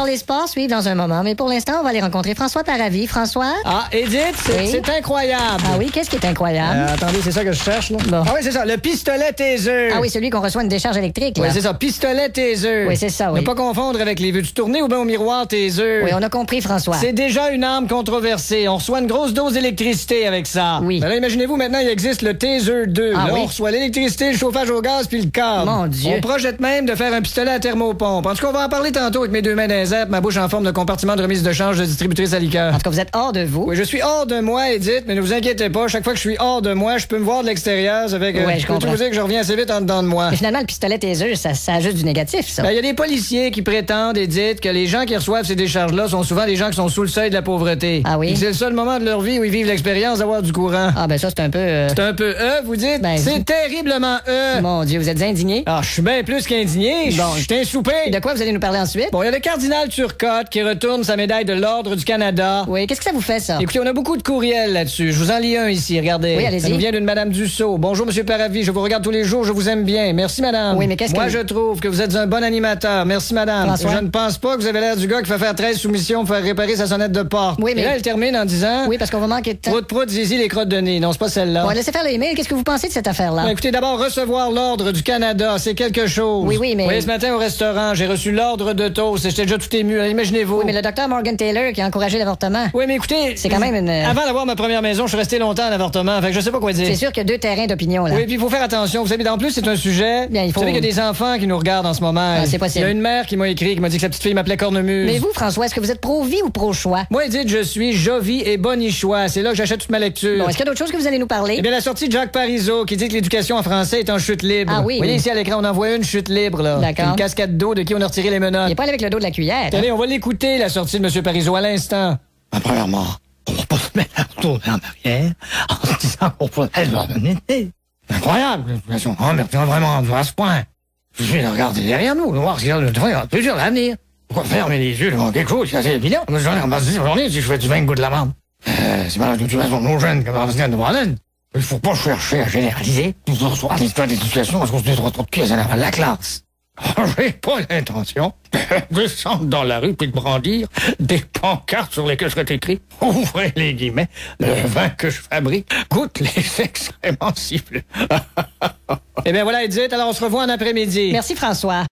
parler sport suivre dans un moment, mais pour l'instant, on va aller rencontrer François Paravis. François? Ah, Edith, c'est incroyable. Ah oui, qu'est-ce qui est incroyable? Attendez, c'est ça que je cherche, là. Bon. Ah oui, c'est ça, le pistolet taser. Ah oui, celui qu'on reçoit une décharge électrique, là. Oui, c'est ça, pistolet taser. Oui, c'est ça, oui. Ne pas confondre avec les veux-tu tourner ou bien au miroir taser. Oui, on a compris, François. C'est déjà une arme controversée. On reçoit une grosse dose d'électricité avec ça. Oui. Ben là, imaginez-vous, maintenant, il existe le taser 2. Ah là, oui? on reçoit l'électricité, le chauffage au gaz puis le câble. Mon Dieu. On projette même de faire un pistolet à thermopompe. En tout cas, on va en parler tantôt avec mes deux mains dans les airs, ma bouche en forme de compartiment de remise de change de distributrice à liqueur. En tout cas, vous êtes hors de vous. Oui, je suis hors de moi, Edith, mais ne vous inquiétez pas. Chaque fois que je suis hors de moi, je peux me voir de l'extérieur. Ça fait que Ouais, je je peux comprends. vous dire que je reviens assez vite en dedans de moi. Mais finalement, le pistolet taser, ça a juste du négatif, ça. Ben, il y a des policiers qui prétendent, Edith, que les gens qui reçoivent ces décharges-là sont souvent des gens qui sont sous le seuil de la pauvreté. Ah oui? Et c'est le seul moment de leur vie où ils vivent l'expérience d'avoir du courant. Ah, ben ça, c'est un peu... C'est un peu vous dites? Ben, c'est terriblement Mon Dieu, vous êtes indigné? Ah, je suis bien plus qu'indigné. Bon. Je suis un soupé. De quoi vous allez nous parler ensuite? Bon, il y a le cardinal Turcotte qui retourne sa médaille de l'Ordre du Canada. Oui, qu'est-ce que ça vous fait, ça? Écoutez, on a beaucoup de courriels là-dessus. Je vous en lis un ici, regardez. Oui, allez-y. Ça nous vient d'une Madame Dussault. Bonjour, Monsieur Paravis. Je vous regarde tous les jours. Je vous aime bien. Merci, Madame. Oui, mais qu'est-ce Moi, que- je trouve que vous êtes un bon animateur. Merci, Madame. François? Je ne pense pas que vous avez l'air du gars qui fait faire 13 soumissions pour faire réparer sa sonnette de porte. Oui, mais- Et là, elle termine en disant... Oui, parce qu'on va manquer de temps. Prout, zizi, les crottes de nez. Non, c'est pas celle-là. Bon, laissez faire les mails. Qu'est-ce que vous pensez de cette affaire-là? Ben, écoutez, d'abord, recevoir l'Ordre du Canada, c'est quelque chose. Oui, oui, mais- Vous voyez, ce matin au restaurant, j'ai reçu l'Ordre de toast et j'étais déjà tout ému. Alors, imaginez-vous. Oui, mais le docteur Morgan Taylor qui a encouragé l'avortement. Oui, mais écoutez... C'est quand même une- Avant d'avoir ma première maison, je suis resté longtemps en avortement, fait que je sais pas quoi dire. C'est sûr qu'il y a deux terrains d'opinion, là. Oui, puis il faut faire attention. Vous savez, en plus, c'est un sujet... Bien, il faut- Vous savez qu'il y a des enfants qui nous regardent en ce moment. Ah, c'est possible. Il y a une mère qui m'a écrit, qui m'a dit que sa petite fille m'appelait cornemuse. Mais vous, François, est-ce que vous êtes pro-vie ou pro-choix? Moi, dites, je suis Jovi et Bonichois. C'est là que j'achète toute ma lecture. Bon, est-ce qu'il y a d'autres choses que vous allez nous parler? Eh bien, la sortie de Jacques Parizeau qui dit que l'éducation en français est en chute libre. Ah oui, Vous voyez oui. ici à l'écran, on en voit une chute libre, là. D'accord. Une cascade d'eau de qui on a retiré les menottes. Il est pas allé avec le dos de la cuillère. Tenez, on va l'écouter, la sortie de M. Parizeau, à l'instant. Premièrement, on va pas se mettre à retourner en arrière en se disant qu'on peut être l'humanité. C'est incroyable, l'éducation. Oh, mais vraiment, à ce point. Je suis de regarder derrière nous, de voir ce qu'il y a de plusieurs l'avenir. Pourquoi fermer les yeux devant quelque chose, c'est assez évident. Je vais ramasser cette journée si je fais du vin goût de la menthe. C'est malade de toute façon, nos jeunes, comme Arsène de Brandon. Il faut pas chercher à généraliser. Nous reçoit des situations parce qu'on se dit trop de pièces à la classe. J'ai pas l'intention de descendre dans la rue puis de brandir des pancartes sur lesquelles serait écrit, ouvrez les guillemets, le vin que je fabrique goûte les excréments sifflés. Eh bien, voilà, Edith, alors on se revoit en après-midi. Merci, François.